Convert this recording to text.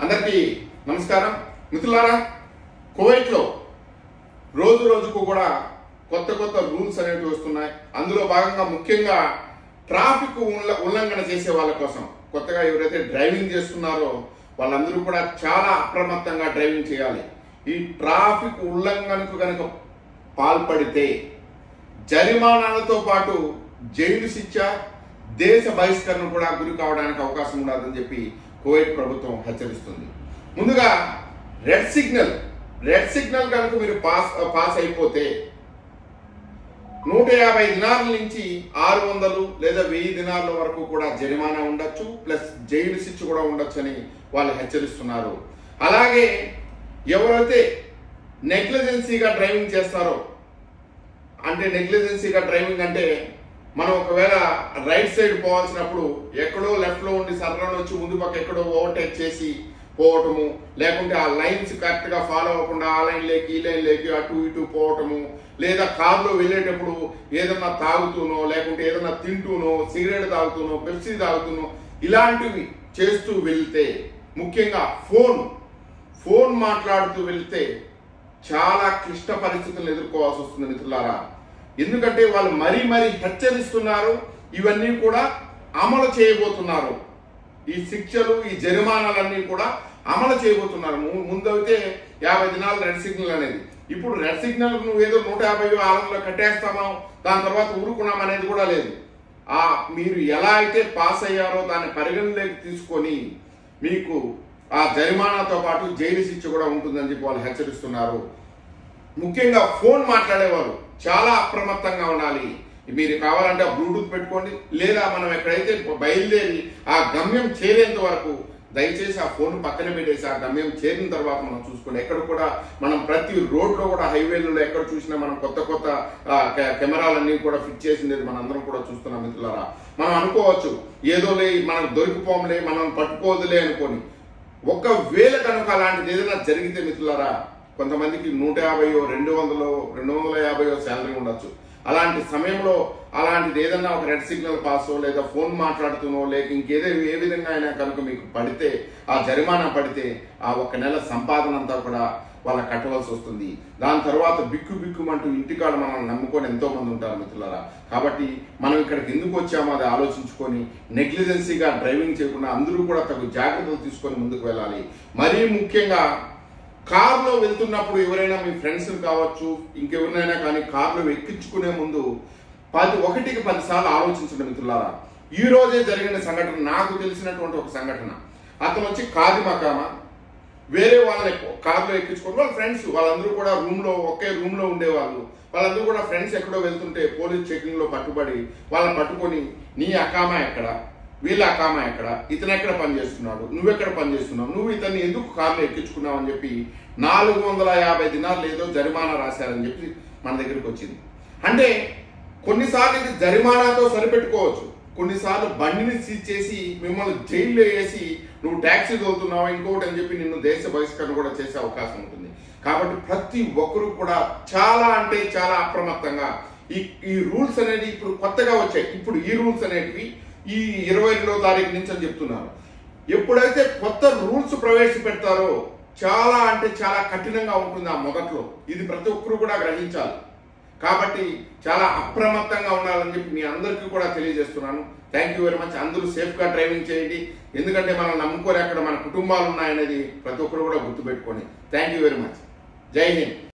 అందరికీ నమస్కారం మిత్రులారా. కువైట్లో రోజు రోజుకు కూడా కొత్త కొత్త రూల్స్ అనేవి వస్తున్నాయి. అందులో భాగంగా ముఖ్యంగా ట్రాఫిక్ ఉల్లంఘన చేసే వాళ్ళ కోసం కొత్తగా ఎవరైతే డ్రైవింగ్ చేస్తున్నారో వాళ్ళందరూ కూడా చాలా అప్రమత్తంగా డ్రైవింగ్ చేయాలి. ఈ ట్రాఫిక్ ఉల్లంఘనకు కనుక పాల్పడితే జరిమానాలతో పాటు జైలు శిక్ష, దేశ బహిష్కరణ కూడా గురి కావడానికి అవకాశం ఉండదని చెప్పి కువైట్ ప్రభుత్వం హెచ్చరిస్తుంది. ముందుగా రెడ్ సిగ్నల్ కనుక మీరు పాస్ అయిపోతే 150 దినార్ల నుంచి 600 లేదా 1000 దినార్ల వరకు కూడా జరిమానా ఉండొచ్చు, ప్లస్ జైలు శిక్ష కూడా ఉండొచ్చు అని వాళ్ళు హెచ్చరిస్తున్నారు. అలాగే ఎవరైతే నెగ్లిజెన్సీగా డ్రైవింగ్ చేస్తారో, అంటే నెగ్లిజెన్సీగా డ్రైవింగ్ అంటే మనం ఒకవేళ రైట్ సైడ్ పోవాల్సినప్పుడు ఎక్కడో లెఫ్ట్లో ఉండి సర్రను వచ్చి ముందు పక్క ఎక్కడో ఓవర్టేక్ చేసి పోవటము, లేకుంటే ఆ లైన్స్ కరెక్ట్గా ఫాలో అవ్వకుండా ఆ లైన్ లేకి ఈ లైన్ లేకి అటు ఇటు పోవటము, లేదా కారులో వెళ్ళేటప్పుడు ఏదన్నా తాగుతూనో లేకుంటే ఏదన్నా తింటూనో సిగరెట్ తాగుతూనో పెప్సీ తాగుతూనో ఇలాంటివి చేస్తూ వెళ్తే, ముఖ్యంగా ఫోన్ మాట్లాడుతూ వెళ్తే చాలా క్లిష్ట పరిస్థితులను ఎదుర్కోవాల్సి వస్తుంది మిత్రులారా. ఎందుకంటే వాళ్ళు మరీ హెచ్చరిస్తున్నారు, ఇవన్నీ కూడా అమలు చేయబోతున్నారు. ఈ శిక్షలు, ఈ జరిమానాలన్నీ కూడా అమలు చేయబోతున్నారు. ముందైతే 50 దినాలు రెడ్ సిగ్నల్ అనేది, ఇప్పుడు రెడ్ సిగ్నల్ నువ్వు ఏదో 150 600 కట్టేస్తామో దాని తర్వాత ఊరుకున్నాం అనేది కూడా లేదు. మీరు ఎలా అయితే పాస్ అయ్యారో దాన్ని పరిగణలోకి తీసుకొని మీకు ఆ జరిమానాతో పాటు జైలు శిక్ష కూడా ఉంటుందని చెప్పి వాళ్ళు హెచ్చరిస్తున్నారు. ముఖ్యంగా ఫోన్ మాట్లాడేవారు చాలా అప్రమత్తంగా ఉండాలి. మీరు కావాలంటే ఆ బ్లూటూత్ పెట్టుకోండి, లేదా మనం ఎక్కడైతే బయలుదేరి ఆ గమ్యం చేరేంత వరకు దయచేసి ఆ ఫోన్ పక్కన పెట్టేసి ఆ గమ్యం చేరిన తర్వాత మనం చూసుకోండి. ఎక్కడ కూడా మనం ప్రతి రోడ్లో కూడా హైవేలలో ఎక్కడ చూసినా మనం కొత్త కెమెరాలన్నీ కూడా ఫిట్ చేసింది మనందరం కూడా చూస్తున్నాం మిత్రులారా. మనం అనుకోవచ్చు ఏదోలే మనకు దొరికిపోంలే, మనం పట్టుకోదులే అనుకోని. ఒకవేళ కనుక అలాంటిది ఏదైనా జరిగితే మిత్రులారా, కొంతమందికి 150 200 250 శాలరీ ఉండొచ్చు. అలాంటి సమయంలో అలాంటిది ఏదన్నా ఒక రెడ్ సిగ్నల్ పాసో లేదా ఫోన్ మాట్లాడుతునో లేక ఏ విధంగా అయినా కనుక మీకు పడితే, ఆ జరిమానా పడితే ఆ 1 నెల సంపాదన అంతా కూడా వాళ్ళ కట్టవలసి వస్తుంది. దాని తర్వాత బిక్కుమంటూ ఇంటికాడ మనల్ని నమ్ముకొని ఎంతో మంది ఉంటారు మిత్రులారా. కాబట్టి మనం ఇక్కడికి ఎందుకు వచ్చామో అది ఆలోచించుకొని నెగ్లిజెన్సీగా డ్రైవింగ్ చేయకుండా అందరూ కూడా తగు జాగ్రత్తలు తీసుకొని ముందుకు వెళ్ళాలి. మరీ ముఖ్యంగా కారులో వెళ్తున్నప్పుడు ఎవరైనా మీ ఫ్రెండ్స్ కావచ్చు, ఇంకెవరినైనా కానీ కారులో ఎక్కించుకునే ముందు 1కి 10 సార్లు ఆలోచించండి మిత్రులారా. ఈ రోజే జరిగిన సంఘటన, నాకు తెలిసినటువంటి ఒక సంఘటన. అతను వచ్చి కాది మకామా వేరే వాళ్ళని కారులో ఎక్కించుకొని వాళ్ళ ఫ్రెండ్స్ వాళ్ళందరూ కూడా ఒకే రూమ్ లో ఉండేవాళ్ళు. వాళ్ళందరూ కూడా ఫ్రెండ్స్ ఎక్కడో వెళ్తుంటే పోలీస్ చెకింగ్ లో పట్టుబడి వాళ్ళని పట్టుకొని, నీ అకామా ఎక్కడ, వీళ్ళ అకామా ఎక్కడ, ఇతను ఎక్కడ పనిచేస్తున్నాడు, నువ్వెక్కడ పనిచేస్తున్నావు, నువ్వు ఇతన్ని ఎందుకు కారులో ఎక్కించుకున్నావు అని చెప్పి 450 దినాలు ఏదో జరిమానా రాశారని చెప్పి మన దగ్గరికి వచ్చింది. అంటే కొన్నిసార్లు ఇది జరిమానాతో సరిపెట్టుకోవచ్చు, కొన్నిసార్లు బండిని సీజ్ చేసి మిమ్మల్ని జైల్లో వేసి నువ్వు ట్యాక్సీ తోలుతున్నావా ఇంకొకటి అని చెప్పి నిన్ను దేశ బహిష్కరణ కూడా చేసే అవకాశం ఉంటుంది. కాబట్టి ప్రతి ఒక్కరు కూడా చాలా అంటే చాలా అప్రమత్తంగా ఈ రూల్స్ అనేది ఇప్పుడు కొత్తగా వచ్చాయి. ఇప్పుడు ఈ రూల్స్ అనేటివి ఈ 22వ తారీఖు నుంచి అని చెప్తున్నారు. ఎప్పుడైతే కొత్త రూల్స్ ప్రవేశపెడతారో చాలా అంటే చాలా కఠినంగా ఉంటుంది ఆ మొదట్లో. ఇది ప్రతి ఒక్కరు కూడా గ్రహించాలి. కాబట్టి చాలా అప్రమత్తంగా ఉండాలని చెప్పి మీ అందరికీ కూడా తెలియజేస్తున్నాను. Thank you very much. అందరూ సేఫ్గా డ్రైవింగ్ చేయండి. ఎందుకంటే మనం నమ్ముకోని అక్కడ మన కుటుంబాలు ఉన్నాయనేది ప్రతి ఒక్కరు కూడా గుర్తుపెట్టుకోండి. Thank you very much. జై హింద్.